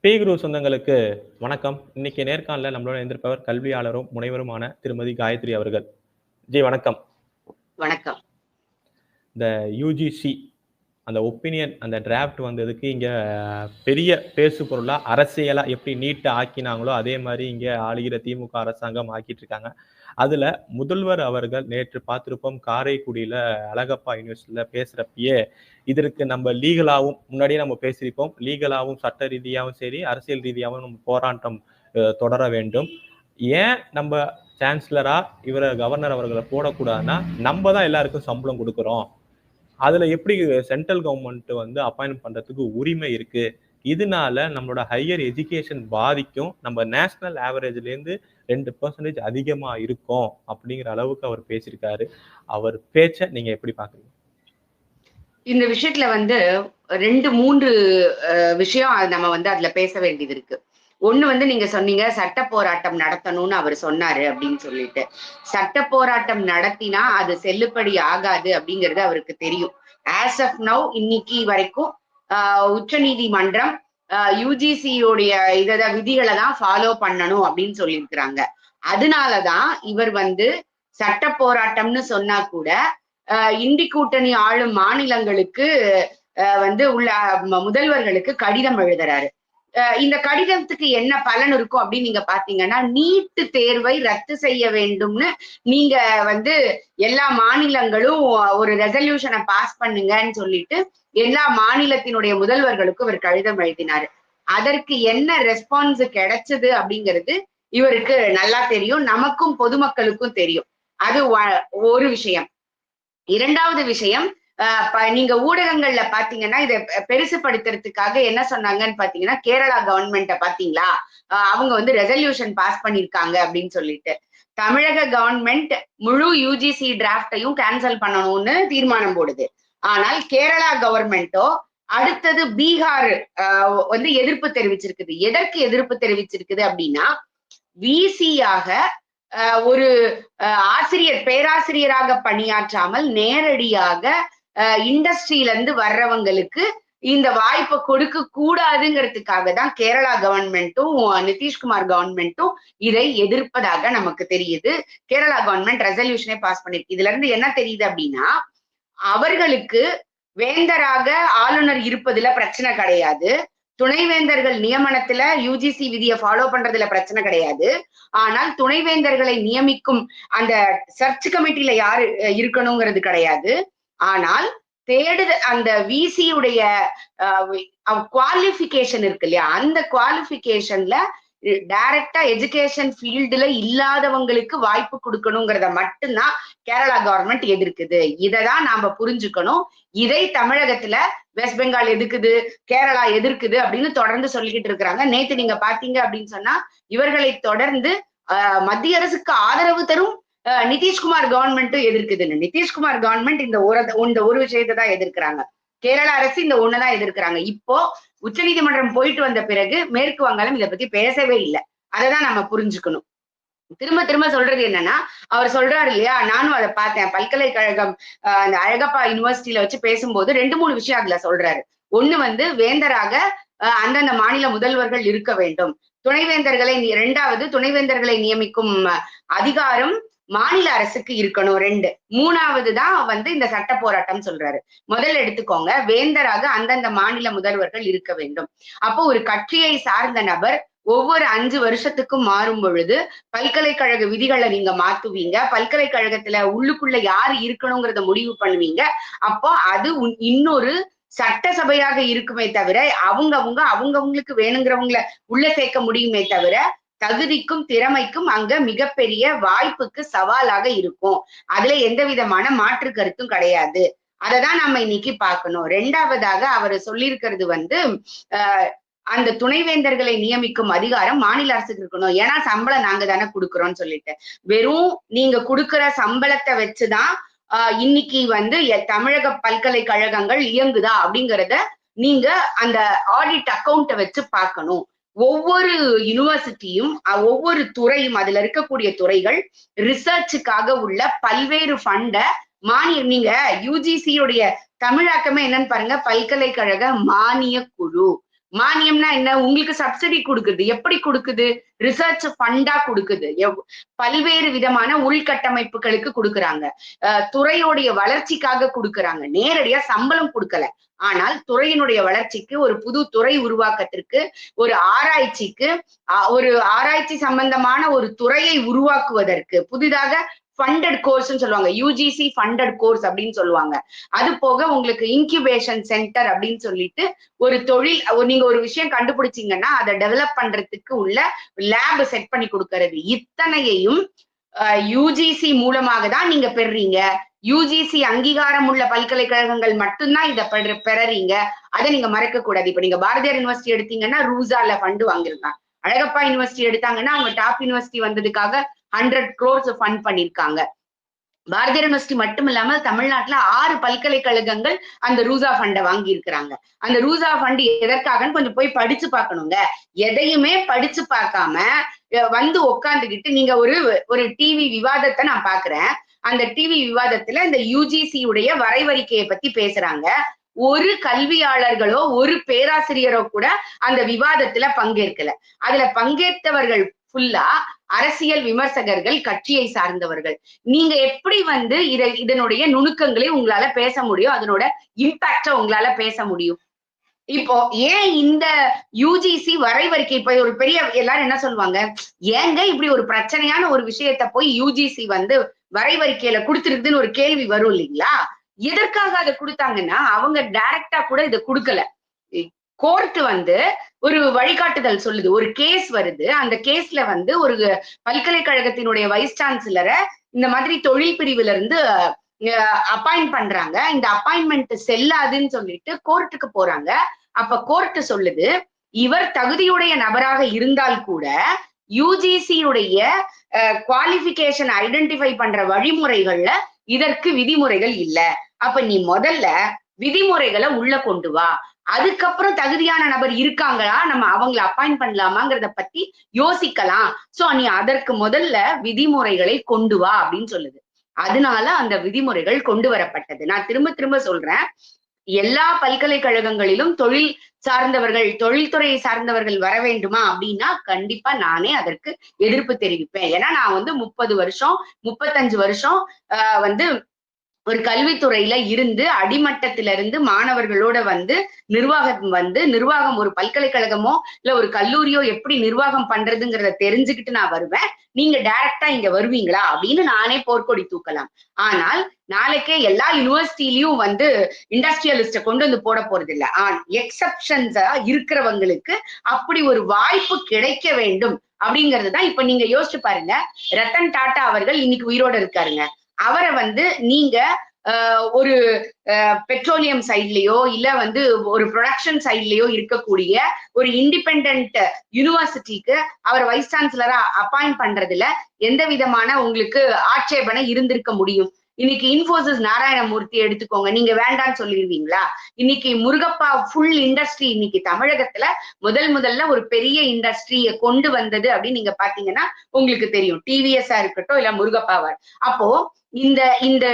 பேகுரு சொந்தங்களுக்கு வணக்கம். இன்னைக்கு நேர்காணல நம்மளோட இருந்திருப்பவர் கல்வியாளரும் முனைவருமான திருமதி காயத்ரி அவர்கள். ஜி வணக்கம். வணக்கம். இந்த யுஜிசி அந்த ஒப்பீனியன் அந்த டிராஃப்ட் வந்ததுக்கு இங்க பெரிய பேசு பொருளா அரசியலா எப்படி நீட்டை ஆக்கினாங்களோ அதே மாதிரி இங்க ஆளுகிற திமுக அரசாங்கம் ஆக்கிட்டு இருக்காங்க. அதுல முதல்வர் அவர்கள் நேற்று பார்த்திருப்போம் காரைக்குடியில அழகப்பா யூனிவர்சிட்டியில பேசுறப்பயே இதற்கு நம்ம லீகலாவும் முன்னாடியே நம்ம பேசியிருப்போம், லீகலாவும் சட்ட ரீதியாகவும் சரி அரசியல் ரீதியாகவும் நம்ம போராட்டம் தொடர வேண்டும். ஏன் நம்ம சான்சலரா இவரை கவர்னர் அவர்களை போடக்கூடாதுன்னா நம்ம தான் எல்லாருக்கும் சம்பளம் கொடுக்குறோம், அதுல எப்படி சென்ட்ரல் கவர்மெண்ட் வந்து அப்பாயின்ட் பண்றதுக்கு உரிமை இருக்கு, இதனால நம்மளோட ஹையர் எஜுகேஷன் பாதிக்கும், நம்ம நேஷனல் ஆவரேஜ்ல இருந்து 2% அதிகமா இருக்கும் அப்படிங்கிற அளவுக்கு அவர் பேசியிருக்காரு. அவர் பேச்ச நீங்க எப்படி பாக்குறீங்க? இந்த விஷயத்துல வந்து 2-3 விஷயம் நம்ம வந்து அதுல பேச வேண்டியது இருக்கு. ஒண்ணு வந்து நீங்க சொன்னீங்க சட்ட போராட்டம் நடத்தணும்னு அவர் சொன்னாரு அப்படின்னு சொல்லிட்டு. சட்ட போராட்டம் நடத்தினா அது செல்லுபடி ஆகாது அப்படிங்கிறது அவருக்கு தெரியும். ஆஸ் ஆஃப் நவ் இன்னைக்கு வரைக்கும் உச்ச நீதிமன்றம் யுஜிசியோடைய விதிகளை தான் ஃபாலோ பண்ணணும் அப்படின்னு சொல்லியிருக்கிறாங்க. அதனாலதான் இவர் வந்து சட்ட போராட்டம்னு சொன்னா கூட இந்தி கூட்டணி ஆளும் மாநிலங்களுக்கு வந்து உள்ள முதல்வர்களுக்கு கடிதம் எழுதுறாரு. இந்த கடிதத்துக்கு என்ன பலன் இருக்கும் அப்படின்னு நீங்க பாத்தீங்கன்னா, நீட்டு தேர்வை ரத்து செய்ய வேண்டும்னு நீங்க வந்து எல்லா மாநிலங்களும் ஒரு ரெசல்யூஷனை பாஸ் பண்ணுங்கன்னு சொல்லிட்டு எல்லா மாநிலத்தினுடைய முதல்வர்களுக்கும் இவர் கடிதம் எழுதினாரு. அதற்கு என்ன ரெஸ்பான்ஸ் கிடைச்சது அப்படிங்கிறது இவருக்கு நல்லா தெரியும், நமக்கும் பொதுமக்களுக்கும் தெரியும். அது ஒரு விஷயம். இரண்டாவது விஷயம், நீங்க ஊடகங்கள்ல பாத்தீங்கன்னா இதை பெருசுபடுத்துறதுக்காக என்ன சொன்னாங்கன்னு பாத்தீங்கன்னா, கேரளா கவர்மெண்ட்டை பாத்தீங்களா அவங்க வந்து ரெசல்யூஷன் பாஸ் பண்ணிருக்காங்க அப்படின்னு சொல்லிட்டு. தமிழக கவர்மெண்ட் முழு யுஜிசி டிராஃப்டையும் கேன்சல் பண்ணணும்னு தீர்மானம் போடுது. ஆனால் கேரளா கவர்மெண்டோ அடுத்தது பீகார் வந்து எதிர்ப்பு தெரிவிச்சிருக்குது. எதற்கு எதிர்ப்பு தெரிவிச்சிருக்குது அப்படின்னா, விசியாக ஒரு பேராசிரியராக பணியாற்றாமல் நேரடியாக இண்டஸ்ட்ரியில இருந்து வர்றவங்களுக்கு இந்த வாய்ப்பை கொடுக்க கூடாதுங்கிறதுக்காக தான் கேரளா கவர்மெண்ட்டும் நிதிஷ்குமார் கவர்மெண்ட்டும் இதை எதிர்ப்பதாக நமக்கு தெரியுது. கேரளா கவர்மெண்ட் ரெசல்யூஷனே பாஸ் பண்ணிருக்கு. இதுல இருந்து என்ன தெரியுது அப்படின்னா, அவர்களுக்கு வேந்தராக ஆளுநர் இருப்பதுல பிரச்சனை கிடையாது, துணைவேந்தர்கள் நியமனத்துல யுஜிசி விதியை ஃபாலோ பண்றதுல பிரச்சனை கிடையாது. ஆனால் துணைவேந்தர்களை நியமிக்கும் அந்த சர்ச் கமிட்டியில யாரு இருக்கணுங்கிறது கிடையாது. ஆனால் அந்த விசியுடைய குவாலிபிகேஷன் இருக்கு இல்லையா, அந்த குவாலிபிகேஷன்ல டைரக்டா எஜுகேஷன் ஃபீல்டுல இல்லாதவங்களுக்கு வாய்ப்பு கொடுக்கணுங்கிறத மட்டும்தான் கேரளா கவர்மெண்ட் எதிர்க்குது. இதைதான் நாம புரிஞ்சுக்கணும். இதை தமிழகத்துல வெஸ்ட் பெங்கால் எதிர்க்குது, கேரளா எதிர்க்குது அப்படின்னு தொடர்ந்து சொல்லிக்கிட்டு இருக்கிறாங்க. நேத்து நீங்க பாத்தீங்க அப்படின்னு சொன்னா, இவர்களை தொடர்ந்து மத்திய அரசுக்கு ஆதரவு தரும் நிதிஷ்குமார் கவர்மெண்ட்டும் எதிர்க்குதுன்னு. நிதிஷ்குமார் கவர்மெண்ட் இந்த ஒரு விஷயத்தை தான் எதிர்க்கிறாங்க, கேரளா அரசு இந்த ஒண்ணுதான் எதிர்க்கிறாங்க. இப்போ உச்ச நீதிமன்றம் போயிட்டு வந்த பிறகு மேற்கு வங்காளம் இதை பத்தி பேசவே இல்லை. அதைதான் நம்ம புரிஞ்சுக்கணும். திரும்ப திரும்ப சொல்றது என்னன்னா, அவர் சொல்றாரு இல்லையா, நானும் அதை பார்த்தேன், பல்கலைக்கழகம் அந்த அழகப்பா யூனிவர்சிட்டியில வச்சு பேசும்போது 2-3 விஷயம் அதுல சொல்றாரு. ஒண்ணு வந்து வேந்தராக அந்தந்த மாநில முதல்வர்கள் இருக்க வேண்டும், துணைவேந்தர்களை 2வது துணைவேந்தர்களை நியமிக்கும் அதிகாரம் மாநில அரசுக்கு இருக்கணும் 2. 3வது தான் வந்து இந்த சட்ட போராட்டம் சொல்றாரு. முதல்ல எடுத்துக்கோங்க, வேந்தராக அந்தந்த மாநில முதல்வர்கள் இருக்க வேண்டும். அப்போ ஒரு கட்சியை சார்ந்த நபர் ஒவ்வொரு 5 வருஷத்துக்கும் மாறும் பொழுது பல்கலைக்கழக விதிகளை நீங்க மாத்துவீங்க, பல்கலைக்கழகத்துல உள்ளுக்குள்ள யாரு இருக்கணுங்கிறத முடிவு பண்ணுவீங்க. அப்போ அது இன்னொரு சட்டசபையாக இருக்குமே தவிர அவங்கவுங்களுக்கு வேணுங்கிறவங்களை உள்ள சேர்க்க முடியுமே தவிர தகுதிக்கும் திறமைக்கும் அங்க மிகப்பெரிய வாய்ப்புக்கு சவாலாக இருக்கும். அதுல எந்த விதமான மாற்று கருத்தும் கிடையாது. அததான் நம்ம இன்னைக்கு பார்க்கணும். 2வதாக அவர் சொல்லியிருக்கிறது வந்து அந்த துணைவேந்தர்களை நியமிக்கும் அதிகாரம் மாநில அரசுக்கு இருக்கணும். ஏன்னா சம்பளம் நாங்க தானே கொடுக்குறோம்னு சொல்லிட்டு, வெறும் நீங்க கொடுக்குற சம்பளத்தை வச்சுதான் இன்னைக்கு வந்து தமிழக பல்கலைக்கழகங்கள் இயங்குதா அப்படிங்கிறத நீங்க அந்த ஆடிட் அக்கௌண்ட்டை வச்சு பார்க்கணும். ஒவ்வொரு யூனிவர்சிட்டியும் ஒவ்வொரு துறையும் அதுல இருக்கக்கூடிய துறைகள் ரிசர்ச்சுக்காக உள்ள பல்வேறு ஃபண்டை நீங்க யுஜிசியுடைய தமிழாக்கமே என்னன்னு பாருங்க, பல்கலைக்கழக மானிய குழு. மானியம்னா என்ன? உங்களுக்கு சப்சிடி கொடுக்குது. எப்படி கொடுக்குது? ரிசர்ச் ஃபண்டா கொடுக்குது. பல்வேறு விதமான உள்கட்டமைப்புகளுக்கு கொடுக்குறாங்க. துறையோடைய வளர்ச்சிக்காக கொடுக்குறாங்க. நேரடியா சம்பளம் கொடுக்கல. ஆனால் துறையினுடைய வளர்ச்சிக்கு, ஒரு புது துறை உருவாக்கத்திற்கு, ஒரு ஆராய்ச்சிக்கு, ஒரு ஆராய்ச்சி சம்பந்தமான ஒரு துறையை உருவாக்குவதற்கு புதிதாக ஃபண்டட் கோர்ஸ்ன்னு சொல்லுவாங்க. யுஜிசி ஃபண்டட் கோர்ஸ் அப்படின்னு சொல்லுவாங்க. அது போக உங்களுக்கு இன்குபேஷன் சென்டர் அப்படின்னு சொல்லிட்டு ஒரு தொழில், நீங்க ஒரு விஷயம் கண்டுபிடிச்சீங்கன்னா அதை டெவலப் பண்றதுக்கு உள்ள லேப் செட் பண்ணி கொடுக்கறது. இத்தனையையும் யுஜிசி மூலமாக தான் நீங்க பெறுறீங்க. யுஜிசி அங்கீகாரம் உள்ள பல்கலைக்கழகங்கள் மட்டும்தான் இதை பெறறீங்க. அதை நீங்க மறக்க கூடாது. இப்ப நீங்க பாரதியார் யூனிவர்சிட்டி எடுத்தீங்கன்னா ரூசால ஃபண்ட் வாங்கிருக்காங்க. அழகப்பா யூனிவர்சிட்டி எடுத்தாங்கன்னா அவங்க டாப் யூனிவர்சிட்டி வந்ததுக்காக 100 crores ஃபண்ட் பண்ணிருக்காங்க. பாரதியார் யூனிவர்சிட்டி மட்டும் இல்லாம தமிழ்நாட்டுல 6 பல்கலைக்கழகங்கள் அந்த ரூசா ஃபண்டை வாங்கி இருக்கிறாங்க. அந்த ரூசா ஃபண்ட் எதற்காகன்னு கொஞ்சம் போய் படிச்சு பார்க்கணுங்க. எதையுமே படிச்சு பார்க்காம வந்து உட்காந்துக்கிட்டு நீங்க ஒரு டிவி விவாதத்தை நான் பாக்குறேன். அந்த டிவி விவாதத்துல இந்த யுஜிசி உடைய வரைவறிக்கையை பத்தி பேசுறாங்க. ஒரு கல்வியாளர்களோ ஒரு பேராசிரியரோ கூட அந்த விவாதத்துல பங்கேற்கல. அதுல பங்கேற்றவர்கள் ஃபுல்லா அரசியல் விமர்சகர்கள், கட்சியை சார்ந்தவர்கள். நீங்க எப்படி வந்து இதனுடைய நுணுக்கங்களை உங்களால பேச முடியும்? அதனோட இம்பாக்ட உங்களால பேச முடியும்? இப்போ ஏன் இந்த யுஜிசி வரைவறிக்கை, இப்ப ஒரு பெரிய எல்லாரும் என்ன சொல்லுவாங்க, ஏங்க இப்படி ஒரு பிரச்சனையான ஒரு விஷயத்த போய் யுஜிசி வந்து வரைவறிக்கையில கொடுத்துருக்குதுன்னு ஒரு கேள்வி வரும் இல்லைங்களா? எதற்காக அதை கொடுத்தாங்கன்னா, அவங்க டைரக்டா கூட இதை கொடுக்கல. கோர்ட் வந்து ஒரு வழிகாட்டுதல் சொல்லுது. ஒரு கேஸ் வருது. அந்த கேஸ்ல வந்து ஒரு பல்கலைக்கழகத்தினுடைய வைஸ் சான்சலரை இந்த மாதிரி தொழில் பிரிவுல இருந்து அப்பாயிண்ட் பண்றாங்க. இந்த அப்பாயின்மெண்ட் செல்லாதுன்னு சொல்லிட்டு கோர்ட்டுக்கு போறாங்க. அப்ப கோர்ட் சொல்லுது, இவர் தகுதியுடைய நபராக இருந்தால் கூட யுஜிசியுடைய குவாலிஃபிகேஷன் ஐடென்டிஃபை பண்ற வழிமுறைகள்ல இதற்கு விதிமுறைகள் இல்ல. அப்ப நீ முதல்ல விதிமுறைகளை உள்ள கொண்டு வா. அதுக்கப்புறம் தகுதியான நபர் இருக்காங்களா, நம்ம அவங்களை அப்பாயிண்ட் பண்ணலாமாங்கிறத பத்தி யோசிக்கலாம். சோ நீ அதற்கு முதல்ல விதிமுறைகளை கொண்டு வா அப்படின்னு சொல்லுது. அதனால அந்த விதிமுறைகள் கொண்டு வரப்பட்டது. நான் திரும்ப திரும்ப சொல்றேன், எல்லா பல்கலைக்கழகங்களிலும் தொழில் சார்ந்தவர்கள், தொழில்துறையை சார்ந்தவர்கள் வர வேண்டுமா அப்படின்னா கண்டிப்பா நானே அதற்கு எதிர்ப்பு தெரிவிப்பேன். ஏன்னா நான் வந்து 30 வருஷம் 35 வருஷம் வந்து ஒரு கல்வித்துறையில இருந்து அடிமட்டத்தில இருந்து மாணவர்களோட வந்து நிர்வாகம் ஒரு பல்கலைக்கழகமோ இல்ல ஒரு கல்லூரியோ எப்படி நிர்வாகம் பண்றதுங்கிறத தெரிஞ்சுக்கிட்டு நான் வருவேன். நீங்க டைரக்டா இங்க வருவீங்களா அப்படின்னு நானே போர்க்கொடி தூக்கலாம். ஆனால் நாளைக்கே எல்லா யூனிவர்சிட்டிலயும் வந்து இண்டஸ்ட்ரியலிஸ்ட கொண்டு வந்து போட போறது இல்ல. எக்ஸப்ஷன்ஸா இருக்கிறவங்களுக்கு அப்படி ஒரு வாய்ப்பு கிடைக்க வேண்டும் அப்படிங்கிறதுதான். இப்ப நீங்க யோசிச்சு பாருங்க, ரத்தன் டாடா அவர்கள் இன்னைக்கு உயிரோட இருக்காருங்க. அவரை வந்து நீங்க ஒரு பெட்ரோலியம் சைட்லயோ இல்ல வந்து ஒரு ப்ரொடக்ஷன் சைட்லயோ இருக்கக்கூடிய ஒரு இண்டிபெண்ட் யூனிவர்சிட்டிக்கு அவர் வைஸ் சான்சலரா அப்பாயிண்ட் பண்றதுல எந்த விதமான உங்களுக்கு ஆட்சேபனை இருந்திருக்க முடியும்? இன்னைக்கு இன்ஃபோசிஸ் நாராயணமூர்த்தி எடுத்துக்கோங்க, நீங்க வேண்டான்னு சொல்லிடுவீங்களா? இன்னைக்கு முருகப்பா ஃபுல் இண்டஸ்ட்ரி இன்னைக்கு தமிழகத்துல முதல்ல ஒரு பெரிய இண்டஸ்ட்ரியை கொண்டு வந்தது அப்படின்னு நீங்க பாத்தீங்கன்னா உங்களுக்கு தெரியும். டிவிஎஸ்ஆ இருக்கட்டும் இல்ல முருகப்பாவா. அப்போ இந்த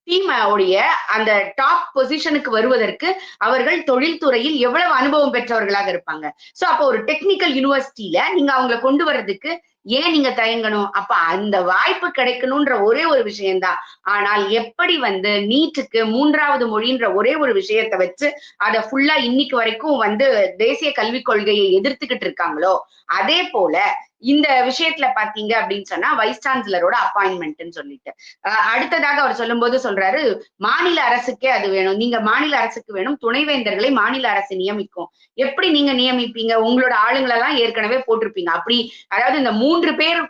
டீம் உடைய அந்த டாப் பொசிஷனுக்கு வருவதற்கு அவர்கள் தொழில்துறையில் எவ்வளவு அனுபவம் பெற்றவர்களாக இருப்பாங்க. சோ அப்போ ஒரு டெக்னிக்கல் யூனிவர்சிட்டியில நீங்க அவங்களை கொண்டு வர்றதுக்கு ஏன் நீங்க தயங்கணும்? அப்ப அந்த வாய்ப்பு கிடைக்கணும்ன்ற ஒரே ஒரு விஷயம்தான். ஆனால் எப்படி வந்து நீட்டுக்கு 3வது மொழின்ற ஒரே ஒரு விஷயத்தை வச்சு அதை ஃபுல்லா இன்னைக்கு வரைக்கும் வந்து தேசிய கல்விக் கொள்கையை எதிர்த்துக்கிட்டு இருக்காங்களோ, அதே போல இந்த விஷயத்துல பாத்தீங்க அப்படின்னு சொன்னா வைஸ் சான்சலரோட அப்பாயின்மெண்ட்னு சொல்லிட்டு அடுத்ததாக அவர் சொல்லும் போது சொல்றாரு, மாநில அரசுக்கே அது வேணும். நீங்க மாநில அரசுக்கு வேணும், துணைவேந்தர்களை மாநில அரசு நியமிக்கும். எப்படி நீங்க நியமிப்பீங்க? உங்களோட ஆளுங்களை எல்லாம் ஏற்கனவே போட்டிருப்பீங்க. அப்படி அதாவது இந்த 3 பேர்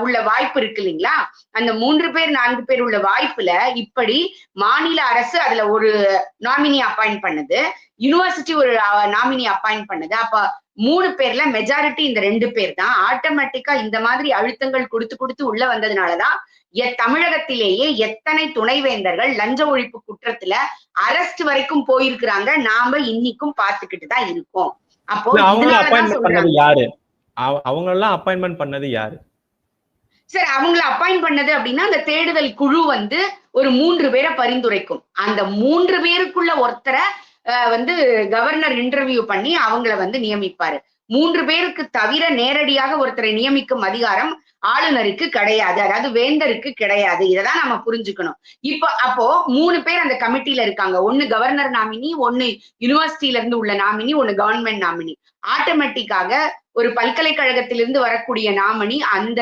உள்ள வாய்ப்பு இருக்கு இல்லைங்களா? அந்த 3 பேர் 4 பேர் உள்ள வாய்ப்புல இப்படி மாநில அரசு அதுல ஒரு நாமினி அப்பாயிண்ட் பண்ணுது, யூனிவர்சிட்டி ஒரு நாமினி அப்பாயிண்ட் பண்ணுது. அப்ப 3 பேர்ல மெஜாரிட்டி இந்த 2 பேர் தான். ஆட்டோமேட்டிக்கா இந்த மாதிரி அழுத்தங்கள் கொடுத்து உள்ள வந்ததுனாலதான் தமிழகத்திலேயே எத்தனை துணைவேந்தர்கள் லஞ்ச ஒழிப்பு குற்றத்துல அரெஸ்ட் வரைக்கும் போயிருக்கிறாங்க. நாம இன்னைக்கும் பார்த்துக்கிட்டு தான் இருக்கோம். அப்போ அவங்களெல்லாம் அப்பாயின்மெண்ட் பண்ணது யாரு? சரி, அவங்கள அப்பாயிண்ட் பண்ணது அப்படின்னா அந்த தேடுதல் குழு வந்து ஒரு 3 பேரை பரிந்துரைக்கும். அந்த 3 பேருக்குள்ள ஒருத்தரை வந்து கவர்னர் இன்டர்வியூ பண்ணி அவங்கள வந்து நியமிப்பாரு. 3 பேருக்கு தவிர நேரடியாக ஒருத்தரை நியமிக்கும் அதிகாரம் ஆளுநருக்கு கிடையாது. அதாவது வேந்தருக்கு கிடையாது. இததான் நம்ம புரிஞ்சுக்கணும். அப்போ 3 பேர் அந்த கமிட்டில இருக்காங்க. ஒண்ணு கவர்னர் நாமினி, ஒண்ணு யுனிவர்சிட்டியில இருந்து உள்ள நாமினி, ஒண்ணு கவர்ன்மெண்ட் நாமினி. ஆட்டோமேட்டிக்காக ஒரு பல்கலைக்கழகத்திலிருந்து வரக்கூடிய நாமினி அந்த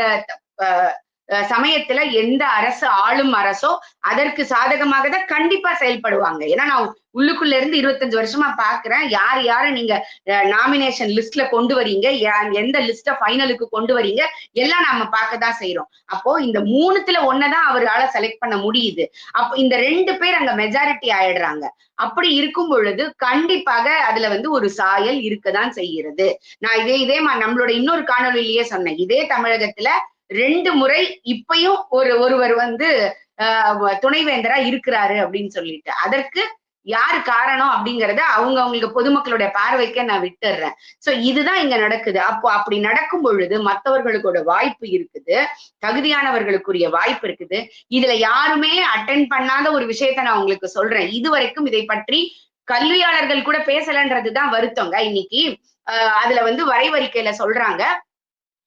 சமயத்துல எந்த அரசு ஆளும் அரசோ அதற்கு சாதகமாக தான் கண்டிப்பா செயல்படுவாங்க. ஏன்னா நான் உள்ளுக்குள்ள இருந்து 25 வருஷமா பாக்குறேன். யார நீங்க நாமினேஷன் லிஸ்ட்ல கொண்டு வரீங்க, எந்த லிஸ்ட ஃபைனலுக்கு கொண்டு வரீங்க, எல்லாம் நாம பார்க்கதான் செய்யறோம். அப்போ இந்த 3த்துல ஒன்னதான் அவரால செலக்ட் பண்ண முடியுது. அப்போ இந்த 2 பேர் அங்க மெஜாரிட்டி ஆயிடுறாங்க. அப்படி இருக்கும் பொழுது கண்டிப்பாக அதுல வந்து ஒரு சாயல் இருக்கதான் செய்கிறது. நான் இதே நம்மளோட இன்னொரு காணொலியிலேயே சொன்னேன். இதே தமிழகத்துல 2 முறை இப்பயும் ஒருவர் வந்து துணைவேந்தரா இருக்கிறாரு அப்படின்னு சொல்லிட்டு அதற்கு யாரு காரணம் அப்படிங்கறத அவங்களுக்கு பொதுமக்களுடைய பார்வைக்க நான் விட்டுடுறேன். சோ இதுதான் இங்க நடக்குது. அப்போ அப்படி நடக்கும் பொழுது மற்றவர்களுக்கோட வாய்ப்பு இருக்குது, தகுதியானவர்களுக்குரிய வாய்ப்பு இருக்குது. இதுல யாருமே அட்டென்ட் பண்ணாத ஒரு விஷயத்த நான் உங்களுக்கு சொல்றேன். இதுவரைக்கும் இதை பற்றி கல்வியாளர்கள் கூட பேசலன்றதுதான் வருத்தங்க. இன்னைக்கு அதுல வந்து வரைவறிக்கையில சொல்றாங்க,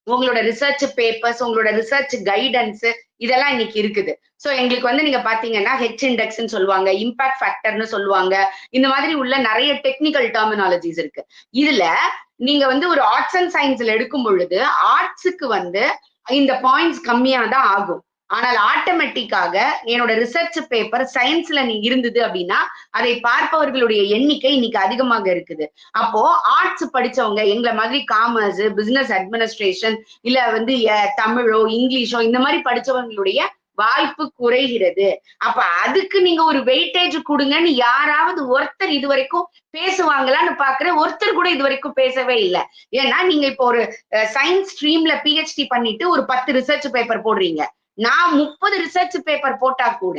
உங்களோட ரிசர்ச் பேப்பர்ஸ், உங்களோட ரிசர்ச் கைடன்ஸ் இதெல்லாம் இன்னைக்கு இருக்குது. சோ எங்களுக்கு வந்து நீங்க பாத்தீங்கன்னா ஹெச் இண்டெக்ஸ்ன்னு சொல்லுவாங்க, இம்பாக்ட் ஃபேக்டர்னு சொல்லுவாங்க. இந்த மாதிரி உள்ள நிறைய டெக்னிக்கல் டெர்மினாலஜிஸ் இருக்கு. இதுல நீங்க வந்து ஒரு ஆர்ட்ஸ் அண்ட் சயின்ஸ்ல எடுக்கும் பொழுது ஆர்ட்ஸுக்கு வந்து இந்த பாயிண்ட்ஸ் கம்மியா தான் ஆகும். ஆனால் ஆட்டோமேட்டிக்காக என்னோட ரிசர்ச் பேப்பர் சயின்ஸ்ல இருந்தது அப்படின்னா அதை பார்ப்பவர்களுடைய எண்ணிக்கை இன்னைக்கு அதிகமாக இருக்குது. அப்போ ஆர்ட்ஸ் படிச்சவங்க எங்களை மாதிரி காமர்ஸ், பிசினஸ் அட்மினிஸ்ட்ரேஷன், இல்ல வந்து தமிழோ இங்கிலீஷோ இந்த மாதிரி படிச்சவங்களுடைய வாய்ப்பு குறைகிறது. அப்ப அதுக்கு நீங்க ஒரு வெயிட்டேஜ் கொடுங்கன்னு யாராவது ஒருத்தர் இதுவரைக்கும் பேசுவாங்களான்னு பாக்குறேன். ஒருத்தர் கூட இது வரைக்கும் பேசவே இல்லை. ஏன்னா நீங்க இப்போ ஒரு சயின்ஸ் ஸ்ட்ரீம்ல பிஹெச்டி பண்ணிட்டு ஒரு 10 ரிசர்ச் பேப்பர் போடுறீங்க. நான் 30 ரிசர்ச் பேப்பர் போட்டா கூட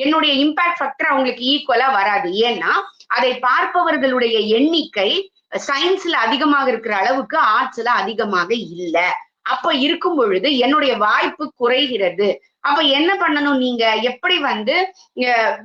என்னுடைய இம்பாக்ட் ஃபேக்டர் அவங்களுக்கு ஈக்குவலா வராது. ஏன்னா அதை பார்ப்பவர்களுடைய எண்ணிக்கை சயின்ஸ்ல அதிகமாக இருக்கிற அளவுக்கு ஆர்ட்ஸ்ல அதிகமாக இல்ல. அப்ப இருக்கும் பொழுது என்னுடைய வாய்ப்பு குறைகிறது. அப்ப என்ன பண்ணணும், நீங்க எப்படி வந்து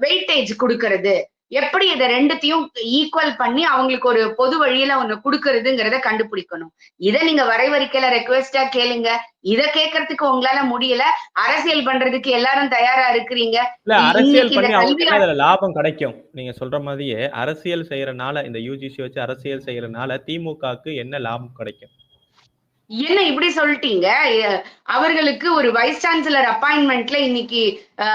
வெயிட்டேஜ் கொடுக்கறது, எப்படி இதை 2த்தையும் ஈக்குவல் பண்ணி அவங்களுக்கு ஒரு பொது வழியில ஒண்ணு கொடுக்கறதுங்கிறத கண்டுபிடிக்கணும். இதை நீங்க வரைவறிக்கையில ரெக்வெஸ்டா கேளுங்க. இதை கேட்கறதுக்கு உங்களால முடியல, அரசியல் பண்றதுக்கு எல்லாரும் தயாரா இருக்கிறீங்க. இல்ல அரசியல் பண்ணி அவங்களுக்கு லாபம் கிடைக்கும். நீங்க சொல்ற மாதிரியே அரசியல் செய்யறனால, இந்த யூஜிசி வச்சு அரசியல் செய்யறனால திமுகவுக்கு என்ன லாபம் கிடைக்கும்? என்ன இப்படி சொல்லிட்டீங்க? அவர்களுக்கு ஒரு வைஸ் சான்சலர் அப்பாயின்மெண்ட்ல இன்னைக்கு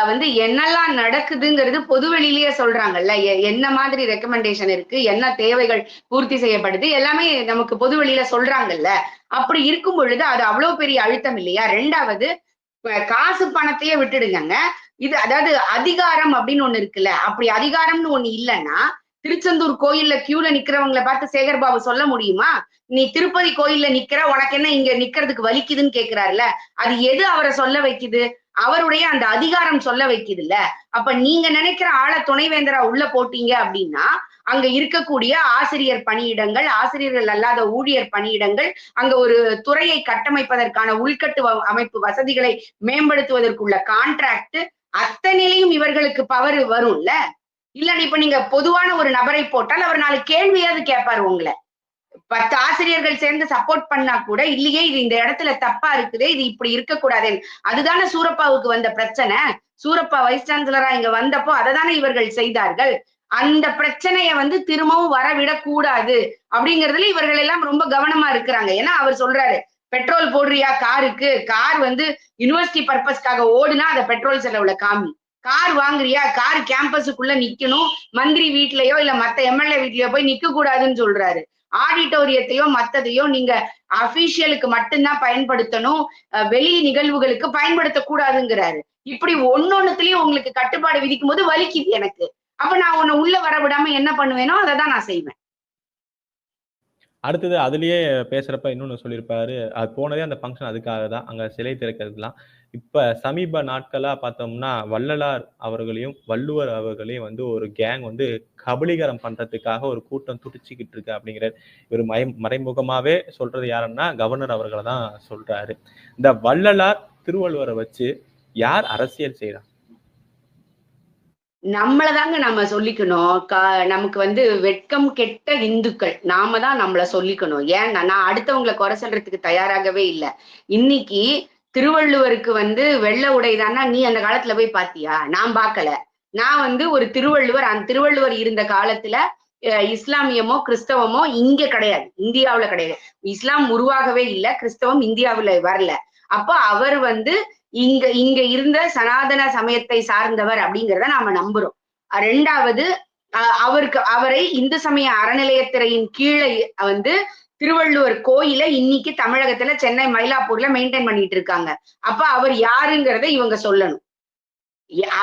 வந்து என்னெல்லாம் நடக்குதுங்கிறது பொதுவெளியிலேயே சொல்றாங்கல்ல. என்ன மாதிரி ரெக்கமெண்டேஷன் இருக்கு, என்ன தேவைகள் பூர்த்தி செய்யப்படுது, எல்லாமே நமக்கு பொதுவெளியில சொல்றாங்கல்ல. அப்படி இருக்கும் பொழுது அது அவ்வளவு பெரிய அழுத்தம் இல்லையா? 2வது காசு பணத்தையே விட்டுடுங்க. இது அதாவது அதிகாரம் அப்படின்னு ஒண்ணு இருக்குல்ல, அப்படி அதிகாரம்னு ஒண்ணு இல்லைன்னா திருச்செந்தூர் கோயில்ல கியூல நிக்கிறவங்களை பார்த்து சேகர் பாபு சொல்ல முடியுமா, நீ திருப்பதி கோயில்ல நிக்கிற, உனக்கு என்ன இங்க நிக்கிறதுக்கு வலிக்குதுன்னு கேக்குறாருல. அது எது அவரை சொல்ல வைக்குது? அவருடைய அந்த அதிகாரம் சொல்ல வைக்குது இல்ல. அப்ப நீங்க நினைக்கிற ஆளை துணைவேந்தரா உள்ள போட்டீங்க அப்படின்னா அங்க இருக்கக்கூடிய ஆசிரியர் பணியிடங்கள், ஆசிரியர்கள் அல்லாத ஊழியர் பணியிடங்கள், அங்க ஒரு துறையை கட்டமைப்பதற்கான உள்கட்டு அமைப்பு வசதிகளை மேம்படுத்துவதற்குள்ள கான்ட்ராக்ட் அத்தனையிலையும் இவர்களுக்கு பவர் வரும்ல. இல்ல இப்ப நீங்க பொதுவான ஒரு நபரை போட்டால் அவர் 4 கேள்வியாவது கேட்பாரு உங்களை. 10 ஆசிரியர்கள் சேர்ந்து சப்போர்ட் பண்ணா கூட இல்லையே இது இந்த இடத்துல தப்பா இருக்குது, இது இப்படி இருக்கக்கூடாது. அதுதானே சூரப்பாவுக்கு வந்த பிரச்சனை. சூரப்பா வைஸ் சான்சலரா இங்க வந்தப்போ அததானே இவர்கள் செய்தார்கள். அந்த பிரச்சனைய வந்து திரும்பவும் வரவிடக்கூடாது அப்படிங்கறதுல இவர்கள் எல்லாம் ரொம்ப கவனமா இருக்கிறாங்க. ஏன்னா அவர் சொல்றாரு, பெட்ரோல் போடுறியா காருக்கு, கார் வந்து யூனிவர்சிட்டி பர்பஸ்க்காக ஓடுனா அதை பெட்ரோல் செலவுல காமி. கார் வாங்குறியா, கார் கேம்பஸுக்குள்ள நிக்கணும், மந்திரி வீட்லயோ இல்ல மத்த எம்எல்ஏ வீட்லயோ போய் நிக்க கூடாதுன்னு சொல்றாரு. ஆடிட்டோரியத்தையோ மத்ததையோ நீங்க அபிஷியலுக்கு மட்டும்தான் பயன்படுத்தணும், வெளி நிகழ்வுகளுக்கு பயன்படுத்த கூடாதுங்கிறாரு. இப்படி ஒன்னொன்னுலயும் உங்களுக்கு கட்டுப்பாடு விதிக்கும் போது வலிக்குது எனக்கு. அப்ப நான் உன்னை உள்ள வர விடாம என்ன பண்ணுவேனோ அதை தான் நான் செய்வேன். அடுத்தது அதுலயே பேசுறப்ப இன்னொன்னு சொல்லியிருப்பாரு, அது போனதே அந்த ஃபங்க்ஷன் அதுக்காக தான், அங்க சிலை திறக்கிறதுலாம். இப்ப சமீப நாட்களா பார்த்தோம்னா வள்ளலார் அவர்களையும் வள்ளுவர் அவர்களையும் வந்து ஒரு கேங் வந்து கபலீகரம் பண்றதுக்காக ஒரு கூட்டம் துடிச்சுக்கிட்டு இருக்கு அப்படிங்கிற ஒரு மறைமுகமாவே சொல்றது யாருன்னா கவர்னர் அவர்களை தான் சொல்றாரு. இந்த வள்ளலார் திருவள்ளுவரை வச்சு யார் அரசியல் செய்யறா? நம்மளதாங்க நம்ம சொல்லிக்கணும். நமக்கு வந்து வெட்கம் கெட்ட இந்துக்கள். நாம தான் நம்மள சொல்லிக்கணும். ஏன்னா, நான் அடுத்தவங்கள குறை சொல்றதுக்கு தயாராகவே இல்ல. இன்னைக்கு திருவள்ளுவருக்கு வந்து வெள்ள உடை தான்னா, நீ அந்த காலத்துல போய் பாத்தியா? நான் பாக்கல. நான் வந்து ஒரு திருவள்ளுவர், அந்த திருவள்ளுவர் இருந்த காலத்துல இஸ்லாமியமோ, கிறிஸ்தவமோ இங்க கிடையாது. இந்தியாவுல கிடையாது. இஸ்லாம் உருவாகவே இல்ல. கிறிஸ்தவம் இந்தியாவுல வரல. அப்ப அவர் வந்து இங்க இங்க இருந்த சனாதன சமயத்தை சார்ந்தவர் அப்படிங்கிறத நாம நம்புறோம். 2வது அவரை இந்து சமய அறநிலையத்துறையின் கீழே வந்து திருவள்ளுவர் கோயில இன்னைக்கு தமிழகத்துல சென்னை மயிலாப்பூர்ல மெயின்டைன் பண்ணிட்டு இருக்காங்க. அப்ப அவர் யாருங்கிறத இவங்க சொல்லணும்.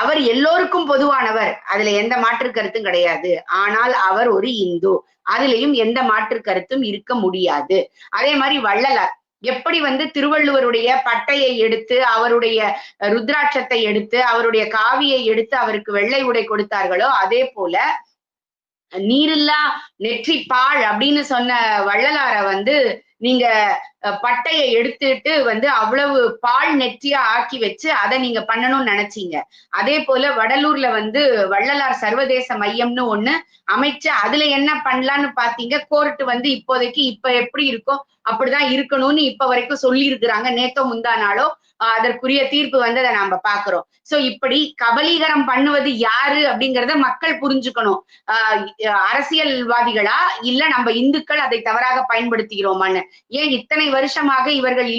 அவர் எல்லோருக்கும் பொதுவானவர். அதுல எந்த மாற்று கருத்தும் கிடையாது. ஆனால் அவர் ஒரு இந்து. அதுலயும் எந்த மாற்று கருத்தும் இருக்க முடியாது. அதே மாதிரி வள்ளலார் எப்படி வந்து திருவள்ளுவருடைய பட்டையை எடுத்து, அவருடைய ருத்ராட்சத்தை எடுத்து, அவருடைய காவியை எடுத்து அவருக்கு வெள்ளை உடை கொடுத்தார்களோ, அதே போல நீரில்லா நெற்றி பாழ் அப்படின்னு சொன்ன வள்ளலார வந்து நீங்க பட்டையை எடுத்துட்டு வந்து அவ்வளவு பால் நெற்றியா ஆக்கி வச்சு அதை நீங்க பண்ணணும்னு நினைச்சீங்க. அதே போல வடலூர்ல வந்து வள்ளலார் சர்வதேச மையம்னு ஒண்ணு அமைச்சு அதுல என்ன பண்ணலான்னு பாத்தீங்க. கோர்ட் வந்து இப்போதைக்கு இப்ப எப்படி இருக்கோ அப்படிதான் இருக்கணும்னு இப்ப வரைக்கும் சொல்லி இருக்கிறாங்க. நேத்தோ முந்தா நாளோ அதற்குரிய தீர்ப்பு வந்து அதை நாம பாக்குறோம். சோ இப்படி கபலீகரம் பண்ணுவது யாரு அப்படிங்கறத மக்கள் புரிஞ்சுக்கணும். அரசியல்வாதிகளா இல்ல நம்ம இந்துக்கள் அதை தவறாக பயன்படுத்துகிறோமான்னு. ஏன் இத்தனை வருஷமாக இவர்கள்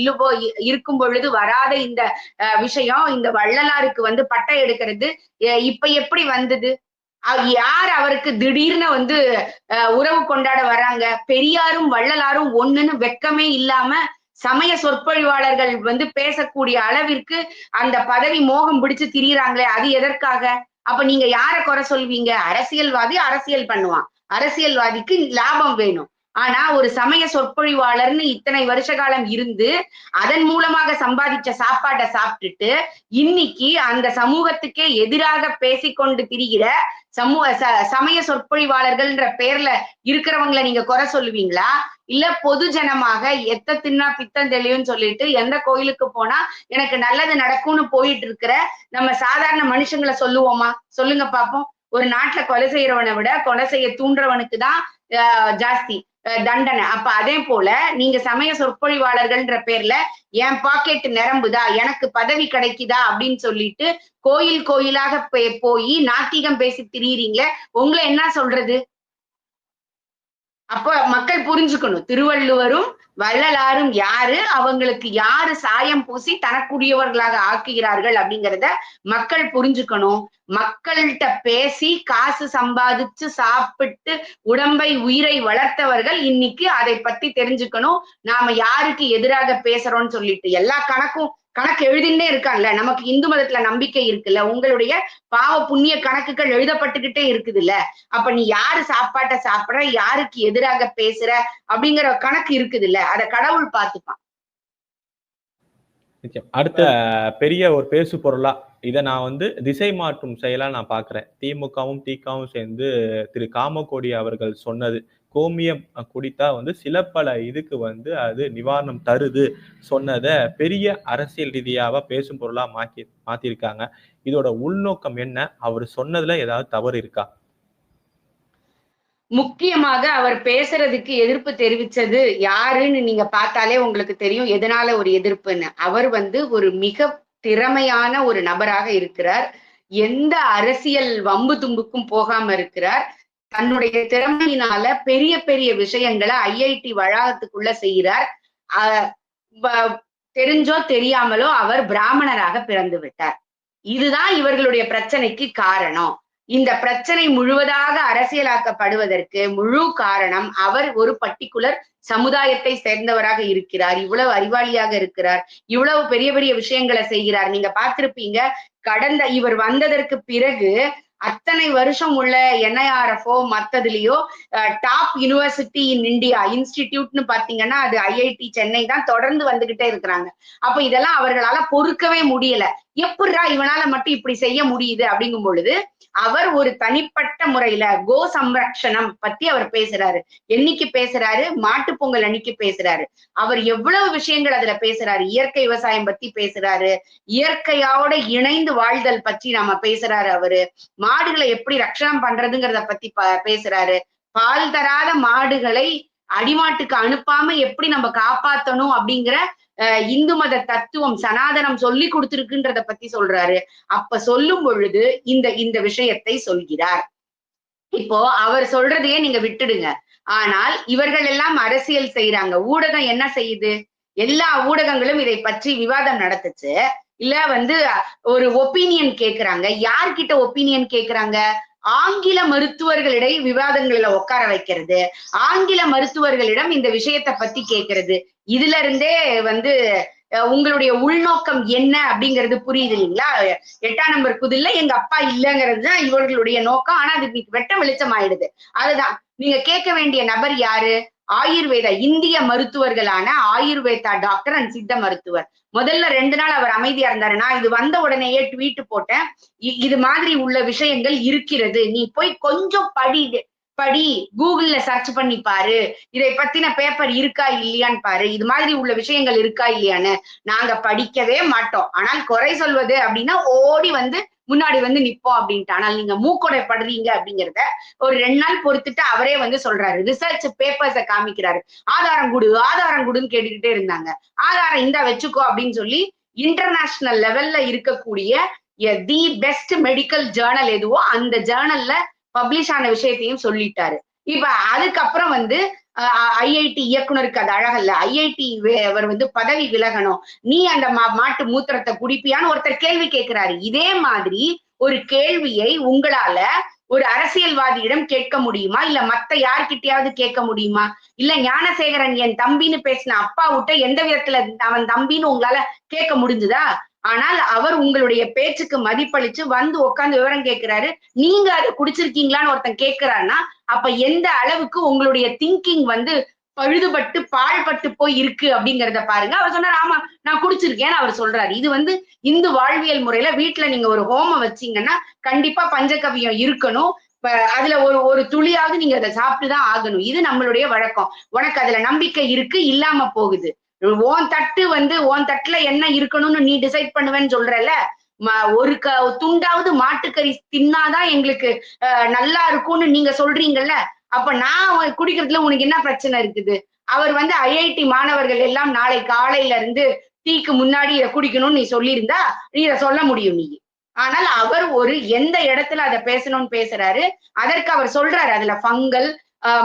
இருக்கும் பொழுது வராத இந்த விஷயம், இந்த வள்ளலாருக்கு வந்து பட்டை எடுக்கிறது இப்ப எப்படி வந்தது? யார் அவருக்கு திடீர்னு வந்து உறவு கொண்டாட வராங்க? பெரியாரும் வள்ளலாரும் ஒண்ணுன்னு வெக்கமே இல்லாம சமய சொற்பொழிவாளர்கள் வந்து பேசக்கூடிய அளவிற்கு அந்த பதவி மோகம் பிடிச்சு திரியிறாங்களே, அது எதற்காக? அப்ப நீங்க யார குறை சொல்வீங்க? அரசியல்வாதி அரசியல் பண்ணுவான். அரசியல்வாதிக்கு லாபம் வேணும். ஆனா ஒரு சமய சொற்பொழிவாளர்னு இத்தனை வருஷ காலம் இருந்து அதன் மூலமாக சம்பாதிச்ச சாப்பாட்டை சாப்பிட்டுட்டு இன்னைக்கு அந்த சமூகத்துக்கே எதிராக பேசிக்கொண்டு திரிகிற சமய சொற்பொழிவாளர்கள்ன்ற பேர்ல இருக்கிறவங்களை நீங்க குறை சொல்லுவீங்களா? இல்ல பொது ஜனமாக எத்த தின்னா பித்தம் தெளிவுன்னு சொல்லிட்டு எந்த கோயிலுக்கு போனா எனக்கு நல்லது நடக்கும்னு போயிட்டு இருக்கிற நம்ம சாதாரண மனுஷங்களை சொல்லுவோமா? சொல்லுங்க பாப்போம். ஒரு நாட்டுல கொலை செய்யறவனை விட கொலை செய்ய தூண்டுறவனுக்கு தான் ஜாஸ்தி தண்டனை. அப்ப அதே போல நீங்க சமய சொற்பொழிவாளர்கள்ன்ற பேர்ல என் பாக்கெட் நிரம்புதா, எனக்கு பதவி கிடைக்குதா அப்படின்னு சொல்லிட்டு கோயில் கோயிலாக போய் நாத்திகம் பேசி திரியிறீங்களே, உங்களை என்ன சொல்றது? அப்ப மக்கள் புரிஞ்சுக்கணும். திருவள்ளுவரும் வள்ளலாரும் யாரு, அவங்களுக்கு யாரு சாயம் பூசி தனக்குரியவர்களாக ஆக்குகிறார்கள் அப்படிங்கிறத மக்கள் புரிஞ்சுக்கணும். மக்கள்கிட்ட பேசி காசு சம்பாதிச்சு சாப்பிட்டு உடம்பை உயிரை வளர்த்தவர்கள் இன்னைக்கு அதை பத்தி தெரிஞ்சுக்கணும். நாம யாருக்கு எதிராக பேசுறோம்னு சொல்லிட்டு எல்லா கணக்கு எழுதினே இருக்காங்கல்ல. நமக்கு இந்து மதத்துல நம்பிக்கை இருக்குல்ல. உங்களுடைய பாவ புண்ணிய கணக்குகள் எழுதப்பட்டுக்கிட்டே இருக்குதுல்ல. அப்ப நீ யாரு சாப்பாட்டை சாப்பிடுற, யாருக்கு எதிராக பேசுற அப்படிங்கிற கணக்கு இருக்குதுல்ல. அத கடவுள் பார்த்துப்பான். அடுத்த பெரிய ஒரு பேசு பொருளா இதை நான் வந்து திசை மாற்றும் செயலா நான் பாக்குறேன். திமுகவும் திகவும் சேர்ந்து திரு காமக்கோடி அவர்கள் சொன்னது, கோமியம் குடித்தா வந்து சில பல இதுக்கு வந்து அது நிவாரணம் தருது சொன்னதை பெரிய அரசியல் ரீதியாக பேசும் பொருளா மாத்திருக்காங்க. இதோட உள்நோக்கம் என்ன? அவர் சொன்னதுல ஏதாவது தவறு இருக்கா? முக்கியமாக அவர் பேசுறதுக்கு எதிர்ப்பு தெரிவிச்சது யாருன்னு நீங்க பார்த்தாலே உங்களுக்கு தெரியும் எதனால ஒரு எதிர்ப்புன்னு. அவர் வந்து ஒரு மிக திறமையான ஒரு நபராக இருக்கிறார். எந்த அரசியல் வம்பு தும்புக்கும் போகாம இருக்கிறார். தன்னுடைய திறமையினால பெரிய பெரிய விஷயங்களை ஐஐடி வளாகத்துக்குள்ள செய்கிறார். தெரிஞ்சோ தெரியாமலோ அவர் பிராமணராக பிறந்து விட்டார். இதுதான் இவர்களுடைய பிரச்சனைக்கு காரணம். இந்த பிரச்சனை முழுவதாக அரசியலாக்கப்படுவதற்கு முழு காரணம் அவர் ஒரு பர்டிகுலர் சமுதாயத்தை சேர்ந்தவராக இருக்கிறார். இவ்வளவு அறிவாளியாக இருக்கிறார். இவ்வளவு பெரிய பெரிய விஷயங்களை செய்கிறார். நீங்க பார்த்திருப்பீங்க, இவர் வந்ததற்கு பிறகு அத்தனை வருஷம் உள்ள என்ஐஆர்எஃப்ஓ மத்ததுலயோ டாப் யூனிவர்சிட்டி இன் இந்தியா இன்ஸ்டிடியூட்னு பாத்தீங்கன்னா அது ஐஐடி சென்னை தான் தொடர்ந்து வந்துகிட்டே இருக்கிறாங்க. அப்ப இதெல்லாம் அவர்களால பொறுக்கவே முடியல. எப்படிரா இவனால மட்டும் இப்படி செய்ய முடியுது அப்படிங்கும் பொழுது அவர் ஒரு தனிப்பட்ட முறையில கோ சம்ரக்ஷணம் பத்தி அவர் பேசுறாரு. என்னைக்கு பேசுறாரு? மாட்டு பொங்கல் அன்னைக்கு பேசுறாரு. அவர் எவ்வளவு விஷயங்கள் அதுல பேசுறாரு. இயற்கை விவசாயம் பத்தி பேசுறாரு, இயற்கையோட இணைந்து வாழ்தல் பற்றி நாம பேசுறாரு. அவரு மாடுகளை எப்படி ரட்சணம் பண்றதுங்கிறத பத்தி பேசுறாரு. பால் தராத மாடுகளை அடிமாட்டுக்கு அனுப்பாம எப்படி நம்ம காப்பாத்தணும் அப்படிங்கிற இந்து மத தத்துவம் சனாதனம் சொல்லி கொடுத்திருக்குன்றத பத்தி சொல்றாரு. அப்ப சொல்லும் பொழுது இந்த விஷயத்தை சொல்கிறார். இப்போ அவர் சொல்றதையே நீங்க விட்டுடுங்க. ஆனால் இவர்கள் எல்லாம் அரசியல் செய்யறாங்க. ஊடகம் என்ன செய்யுது? எல்லா ஊடகங்களும் இதை பற்றி விவாதம் நடத்துச்சு. இல்ல ஒரு ஒப்பீனியன் கேக்குறாங்க. யார்கிட்ட ஒப்பீனியன் கேக்குறாங்க? ஆங்கில மருத்துவர்களிடையே விவாதங்கள்ல உட்கார வைக்கிறது, ஆங்கில மருத்துவர்களிடம் இந்த விஷயத்தை பத்தி கேட்கறது. இதுல இருந்தே உங்களுடைய உள்நோக்கம் என்ன அப்படிங்கிறது புரியுது இல்லைங்களா? 8ஆம் நம்பர் புதில்ல எங்க அப்பா இல்லங்கிறது தான் இவர்களுடைய நோக்கம். ஆனா அது வெட்ட வெளிச்சம் ஆயிடுது. அதுதான் நீங்க கேட்க வேண்டிய நபர் யாரு? ஆயுர்வேதா இந்திய மருத்துவர்களான ஆயுர்வேதா டாக்டர் அண்ட் சித்த மருத்துவர். முதல்ல 2 நாள் அவர் அமைதியா இருந்தாரு. நான் இது வந்த உடனேயே ட்வீட் போட்டேன். இது மாதிரி உள்ள விஷயங்கள் இருக்கிறது, நீ போய் கொஞ்சம் படி, கூகுள்ல சர்ச் பண்ணி பாரு, இதை பத்தின பேப்பர் இருக்கா இல்லையான்னு பாரு, இது மாதிரி உள்ள விஷயங்கள் இருக்கா இல்லையான்னு. நாங்க படிக்கவே மாட்டோம், ஆனால் குறை சொல்வது அப்படின்னா ஓடி முன்னாடி நிப்போம் அப்படின்ட்டு. ஆனால் நீங்க மூக்கொடை படுறீங்க அப்படிங்கிறத ஒரு 2 நாள் பொறுத்துட்டு அவரே சொல்றாரு. Research papers காமிக்கிறாரு. ஆதாரம் குடுன்னு கேட்டுக்கிட்டே இருந்தாங்க. ஆதாரம் இந்தா வச்சுக்கோ அப்படின்னு சொல்லி இன்டர்நேஷனல் லெவல்ல இருக்கக்கூடிய தி பெஸ்ட் மெடிக்கல் ஜேர்னல் எதுவோ அந்த ஜேர்னல்ல பப்ளிஷ் ஆன விஷயத்தையும் சொல்லிட்டாரு. இப்ப அதுக்கப்புறம் ஐஐடி இயக்குனருக்கு அது அழகல்ல, ஐஐடி அவர் பதவி விலகணும், நீ அந்த மாட்டு மூத்திரத்தை குடிப்பியான்னு ஒருத்தர் கேள்வி கேட்கிறாரு. இதே மாதிரி ஒரு கேள்வியை உங்களால ஒரு அரசியல்வாதியிடம் கேட்க முடியுமா? இல்ல மத்த யார்கிட்டயாவது கேட்க முடியுமா? இல்ல ஞானசேகரன் என் தம்பின்னு பேசின அப்பா விட்ட எந்த விதத்துல அவன் தம்பின்னு உங்களால கேட்க முடிஞ்சுதா? ஆனால் அவர் உங்களுடைய பேச்சுக்கு மதிப்பளிச்சு உட்கார்ந்து விவரம் கேட்கிறாரு. நீங்க அதை குடிச்சிருக்கீங்களான்னு ஒருத்தன் கேட்கிறான்னா அப்ப எந்த அளவுக்கு உங்களுடைய திங்கிங் பழுதுபட்டு பாழ்பட்டு போய் இருக்கு அப்படிங்கறத பாருங்க. அவர் சொன்னார், ஆமா நான் குடிச்சிருக்கேன்னு அவர் சொல்றாரு. இது இந்து வாழ்வியல் முறையில வீட்டுல நீங்க ஒரு ஹோமம் வச்சீங்கன்னா கண்டிப்பா பஞ்சகவியம் இருக்கணும். அதுல ஒரு துளியாவது நீங்க அதை சாப்பிட்டுதான் ஆகணும். இது நம்மளுடைய வழக்கம். உனக்கு அதுல நம்பிக்கை இருக்கு, இல்லாம போகுது. உன் தட்டுல என்ன இருக்கணும்னு நீ டிசைட் பண்ணுவேன்னு சொல்றல. ஒரு துண்டாவது மாட்டுக்கறி தின்னாதான் எங்களுக்கு நல்லா இருக்கும்னு நீங்க சொல்றீங்கல்ல. அப்ப நான் குடிக்கிறதுல உனக்கு என்ன பிரச்சனை இருக்குது? அவர் ஐஐடி மாணவர்கள் எல்லாம் நாளை காலையில இருந்து டீக்கு முன்னாடி இதை குடிக்கணும்னு நீ சொல்லியிருந்தா நீ இதை சொல்ல முடியும் நீ. ஆனால் அவர் எந்த இடத்துல அதை பேசணும்னு பேசுறாரு. அதற்கு அவர் சொல்றாரு, அதுல ஃபங்கல்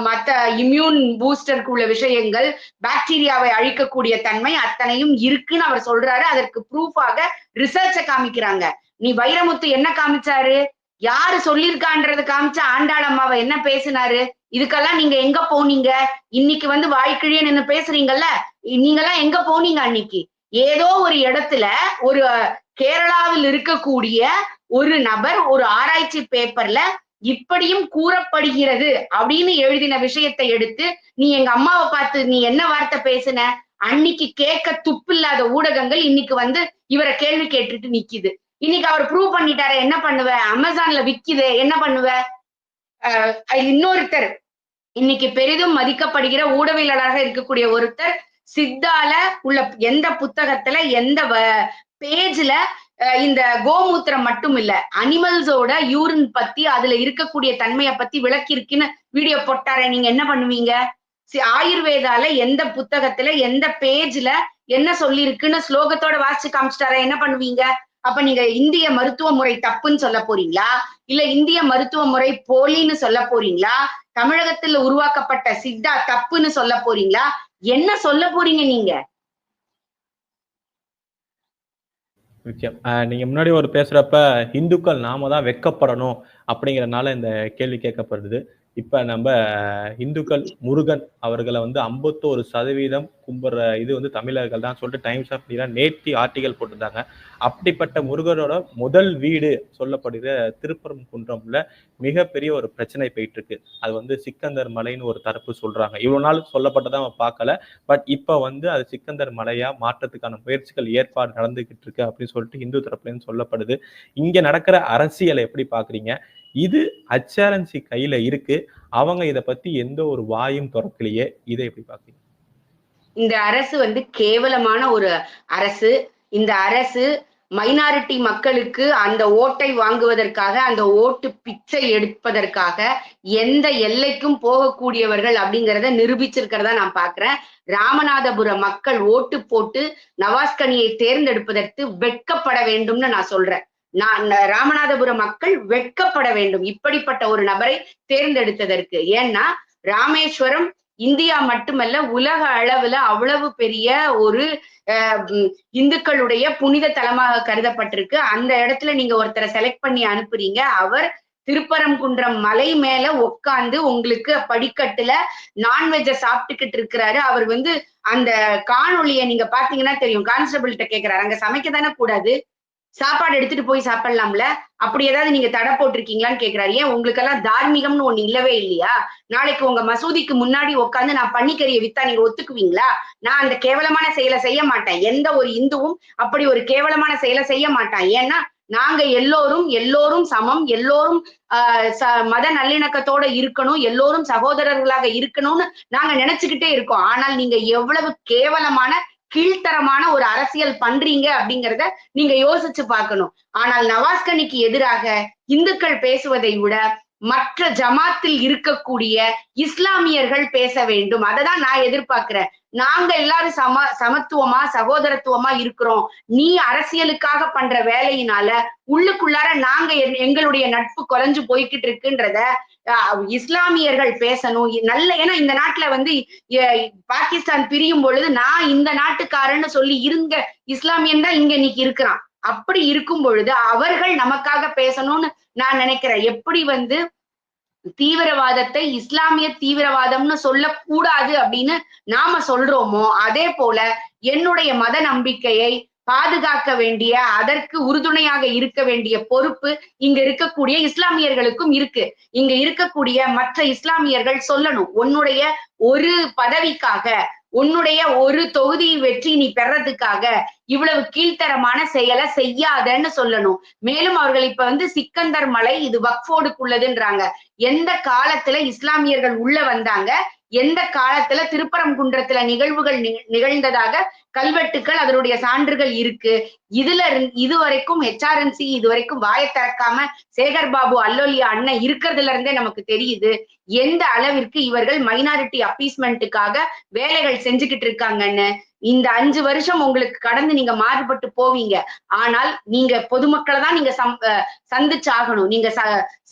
மத்த இம்யூன் பூஸ்டருக்கு உள்ள விஷயங்கள், பாக்டீரியாவை அழிக்கக்கூடிய தன்மை அத்தனையும் இருக்குன்னு அவர் சொல்றாரு. அதற்கு ப்ரூஃபாக ரிசர்ச்சை காமிக்கிறாங்க. நீ வைரமுத்து என்ன காமிச்சாரு? யாரு சொல்லியிருக்கான்றது காமிச்சா ஆண்டாளம்மாவை என்ன பேசினாரு? இதுக்கெல்லாம் நீங்க எங்க போனீங்க? இன்னைக்கு வாய்க்கிழிய நின்னு பேசுறீங்கல்ல, நீங்கெல்லாம் எங்க போனீங்க அன்னைக்கு? ஏதோ ஒரு இடத்துல ஒரு கேரளாவில் இருக்கக்கூடிய ஒரு நபர் ஒரு ஆராய்ச்சி பேப்பர்ல இப்படியும் கூறப்படுகிறது அப்படின்னு எழுதின விஷயத்தை எடுத்து நீ எங்க அம்மாவை பார்த்து நீ என்ன வார்த்தை பேசுன? அன்னைக்கு கேட்க துப்பு இல்லாத ஊடகங்கள் இன்னைக்கு இவரை கேள்வி கேட்டுட்டு நிக்குது. இன்னைக்கு அவர் ப்ரூவ் பண்ணிட்டாரு. என்ன பண்ணுவ? அமேசான்ல விக்குது, என்ன பண்ணுவ? இன்னொருத்தர் இன்னைக்கு பெரிதும் மதிக்கப்படுகிற ஊடகவியலாளராக இருக்கக்கூடிய ஒருத்தர் சித்தால உள்ள எந்த புத்தகத்துல எந்த பேஜ்ல இந்த கோமூத்திரம் மட்டும் இல்ல, அனிமல்ஸோட யூரின் பத்தி அதுல இருக்கக்கூடிய தன்மையை பத்தி விளக்கி இருக்குன்னு வீடியோ போட்டார. நீங்க என்ன பண்ணுவீங்க? ஆயுர்வேதால எந்த புத்தகத்துல எந்த பேஜ்ல என்ன சொல்லி இருக்குன்னு ஸ்லோகத்தோட வாசிச்சு காமிச்சிட்டார, என்ன பண்ணுவீங்க? அப்ப நீங்க இந்திய மருத்துவ முறை தப்புன்னு சொல்ல போறீங்களா? இல்ல இந்திய மருத்துவ முறை போலின்னு சொல்ல போறீங்களா? தமிழகத்துல உருவாக்கப்பட்ட சித்தா தப்புன்னு சொல்ல போறீங்களா? என்ன சொல்ல போறீங்க நீங்க? நிச்சயம். நீங்க முன்னாடி பேசுறப்ப இந்துக்கள் நாம தான் வெட்கப்படணும் அப்படிங்கறதுனால இந்த கேள்வி கேட்கப்படுது. இப்ப நம்ம இந்துக்கள் முருகன் அவர்களை வந்து 51% கும்பிடுற இது வந்து தமிழர்கள் தான் சொல்லிட்டு டைம்ஸ் ஆஃப் இந்தியா நேத்தி ஆர்டிகல் போட்டிருந்தாங்க. அப்படிப்பட்ட முருகனோட முதல் வீடு சொல்லப்படுகிற திருப்பரங்குன்றம்ல மிகப்பெரிய ஒரு பிரச்சனை போயிட்டு இருக்கு. அது வந்து சிக்கந்தர் மலைன்னு ஒரு தரப்பு சொல்றாங்க. இவ்வளவு நாள் சொல்லப்பட்டதை அவன் பார்க்கல. பட் இப்ப வந்து அது சிக்கந்தர் மலையா மாற்றத்துக்கான முயற்சிகள் ஏற்பாடு நடந்துகிட்டு இருக்கு அப்படின்னு சொல்லிட்டு இந்து தரப்புல இருந்து சொல்லப்படுது. இங்க நடக்கிற அரசியலை எப்படி பாக்குறீங்க? இது HRNC கையில இருக்கு. அவங்க இத பத்தி எந்த ஒரு வாயும் திறக்கலையே. இதை எப்படி பாக்குறீங்க? இந்த அரசு வந்து கேவலமான ஒரு அரசு. இந்த அரசு மைனாரிட்டி மக்களுக்கு அந்த ஓட்டை வாங்குவதற்காக, அந்த ஓட்டு பிச்சை எடுப்பதற்காக எந்த எல்லைக்கும் போகக்கூடியவர்கள் அப்படிங்கிறத நிரூபிச்சிருக்கிறதா நான் பார்க்கிறேன். ராமநாதபுரம் மக்கள் ஓட்டு போட்டு நவாஸ்கனியை தேர்ந்தெடுப்பதற்கு வெட்கப்பட வேண்டும்னு நான் சொல்றேன். ராமநாதபுரம் மக்கள் வெட்கப்பட வேண்டும் இப்படிப்பட்ட ஒரு நபரை தேர்ந்தெடுத்ததற்கு. ஏன்னா ராமேஸ்வரம் இந்தியா மட்டுமல்ல உலக அளவுல அவ்வளவு பெரிய ஒரு இந்துக்களுடைய புனித தலமாக கருதப்பட்டிருக்கு. அந்த இடத்துல நீங்க ஒருத்தரை செலக்ட் பண்ணி அனுப்புறீங்க. அவர் திருப்பரங்குன்றம் மலை மேல உட்கார்ந்து உங்களுக்கு படிக்கட்டுல நான்வெஜ்ஜ சாப்பிட்டுக்கிட்டு இருக்கிறாரு. அவர் வந்து அந்த காணொலியை நீங்க பாத்தீங்கன்னா தெரியும். கான்ஸ்டபிள்கிட்ட கேட்கிறாரு, அங்க சமைக்க தானே கூடாது, சாப்பாடு எடுத்துட்டு போய் சாப்பிடலாம்ல, அப்படி ஏதாவது நீங்க தடை போட்டிருக்கீங்களான்னு கேட்கிறாரு. ஏன் உங்களுக்கு எல்லாம் தார்மீகம்னு ஒண்ணு இல்லவே இல்லையா? நாளைக்கு உங்க மசூதிக்கு முன்னாடி உட்காந்து நான் பன்னிக்கறியை வித்தா நீங்க ஒத்துக்குவீங்களா? நான் அந்த கேவலமான செயலை செய்ய மாட்டேன். எந்த ஒரு இந்துவும் அப்படி ஒரு கேவலமான செயலை செய்ய மாட்டான். ஏன்னா நாங்க எல்லோரும் சமம், எல்லோரும் மத நல்லிணக்கத்தோட இருக்கணும், எல்லோரும் சகோதரர்களாக இருக்கணும்னு நாங்க நினைச்சுக்கிட்டே இருக்கோம். ஆனால் நீங்க எவ்வளவு கேவலமான கீழ்த்தரமான ஒரு அரசியல் பண்றீங்க அப்படிங்கிறத நீங்க யோசிச்சு பார்க்கணும். ஆனால் நவாஸ்கனிக்கு எதிராக இந்துக்கள் பேசுவதை விட மற்ற ஜமாத்தில் இருக்கக்கூடிய இஸ்லாமியர்கள் பேச வேண்டும். அததான் நான் எதிர்பார்க்கிறேன். நாங்க எல்லாரும் சமத்துவமா சகோதரத்துவமா இருக்கிறோம். நீ அரசியலுக்காக பண்ற வேலையினால உள்ளுக்குள்ளார நாங்க எங்களுடைய நட்பு குறைஞ்சு போய்கிட்டு இருக்குன்றத இஸ்லாமியர்கள் பேசணும். ஏன்னா இந்த நாட்டுல வந்து பாகிஸ்தான் பிரியும் பொழுது நான் இந்த நாட்டுக்காரன்னு சொல்லி இருந்த இஸ்லாமியன் தான் இங்க இன்னைக்கு இருக்கிறான். அப்படி இருக்கும் பொழுது அவர்கள் நமக்காக பேசணும்னு நான் நினைக்கிறேன். எப்படி வந்து தீவிரவாதத்தை இஸ்லாமிய தீவிரவாதம்னு சொல்லக்கூடாது அப்படின்னு நாம சொல்றோமோ, அதே போல என்னுடைய மத நம்பிக்கையை பாதுகாக்க வேண்டிய, அதற்கு உறுதுணையாக இருக்க வேண்டிய பொறுப்பு இங்க இருக்கக்கூடிய இஸ்லாமியர்களுக்கும் இருக்கு. இங்க இருக்கக்கூடிய மற்ற இஸ்லாமியர்கள் சொல்லணும், உன்னுடைய ஒரு பதவிக்காக, உன்னுடைய ஒரு தொகுதி வெற்றி நீ பெறதுக்காக இவ்வளவு கீழ்த்தரமான செயலை செய்யாதன்னு சொல்லணும். மேலும் அவர்கள் இப்ப வந்து சிக்கந்தர் மலை இது வக்ஃபோர்டுக்குள்ளதுன்றாங்க. எந்த காலத்துல இஸ்லாமியர்கள் உள்ள வந்தாங்க, எந்த காலத்துல திருப்பரங்குன்றத்துல நிகழ்வுகள் நிகழ்ந்ததாக கல்வெட்டுக்கள் அதனுடைய சான்றுகள் இருக்கு. இதுவரைக்கும் HRNC இதுவரைக்கும் வாயை திறக்காம சேகர் பாபு அல்லோலியா அண்ணன் இருக்கிறதுல இருந்தே நமக்கு தெரியுது எந்த அளவிற்கு இவர்கள் மைனாரிட்டி அப்பீஸ்மெண்ட்டுக்காக வேலைகள் செஞ்சுக்கிட்டு இருக்காங்கன்னு. இந்த 5 வருஷம் உங்களுக்கு கடந்து நீங்க மாறுபட்டு போவீங்க. ஆனால் நீங்க பொதுமக்களை தான் நீங்க சந்திச்சாகணும். நீங்க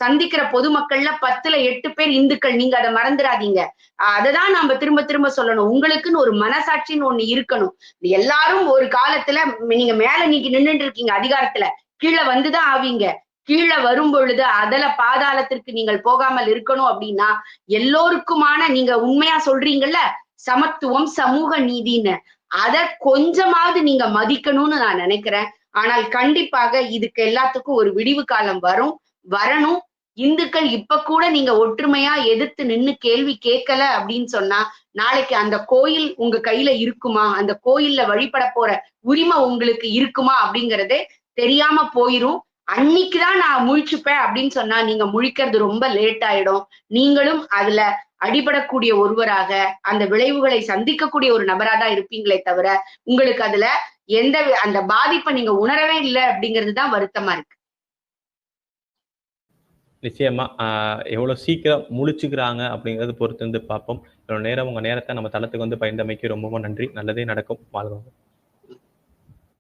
சந்திக்கிற பொதுமக்கள்ல 10ல 8 பேர் இந்துக்கள். நீங்க அதை மறந்துடாதீங்க. அததான் நாம திரும்ப திரும்ப சொல்லணும். உங்களுக்குன்னு ஒரு மனசாட்சின்னு ஒண்ணு இருக்கணும். எல்லாரும் ஒரு காலத்துல நீங்க மேல நீங்க நின்னுட்டு இருக்கீங்க அதிகாரத்துல, கீழே வந்துதான் ஆவீங்க. கீழே வரும் பொழுது அதல பாதாளத்திற்கு நீங்கள் போகாமல் இருக்கணும் அப்படின்னா எல்லோருக்குமான நீங்க உண்மையா சொல்றீங்கல்ல சமத்துவம் சமூக நீதின்னு, அத கொஞ்சமாவது நீங்க மதிக்கணும்னு நான் நினைக்கிறேன். ஆனால் கண்டிப்பாக இதுக்கு எல்லாத்துக்கும் ஒரு விடிவு காலம் வரணும். இந்துக்கள் இப்ப கூட நீங்க ஒற்றுமையா எதிர்த்து நின்னு கேள்வி கேட்கல அப்படின்னு சொன்னா நாளைக்கு அந்த கோயில் உங்க கையில இருக்குமா, அந்த கோயில்ல வழிபட போற உரிமை உங்களுக்கு இருக்குமா அப்படிங்கறதே தெரியாம போயிரும். அன்னைக்குதான் நான் முழிச்சுப்பேன் அப்படின்னு சொன்னா நீங்க முழிக்கிறது ரொம்ப லேட் ஆயிடும். நீங்களும் அதுல அடிபடக்கூடிய ஒருவராக, அந்த விளைவுகளை சந்திக்கக்கூடிய ஒரு நபராதான் இருப்பீங்களே தவிர உங்களுக்கு அதுல அந்த பாதிப்பை நீங்க உணரவே இல்லை அப்படிங்கிறதுதான் வருத்தமா இருக்கு. நிச்சயமா எவ்வளவு சீக்கிரம் முழிச்சுக்கிறாங்க அப்படிங்கறது பொறுத்து வந்து பார்ப்போம். இவ்வளவு நேரம் உங்க நேரத்தை நம்ம தளத்துக்கு வந்து பயந்தமைக்கு ரொம்பவும் நன்றி. நல்லதே நடக்கும். வாழ்க.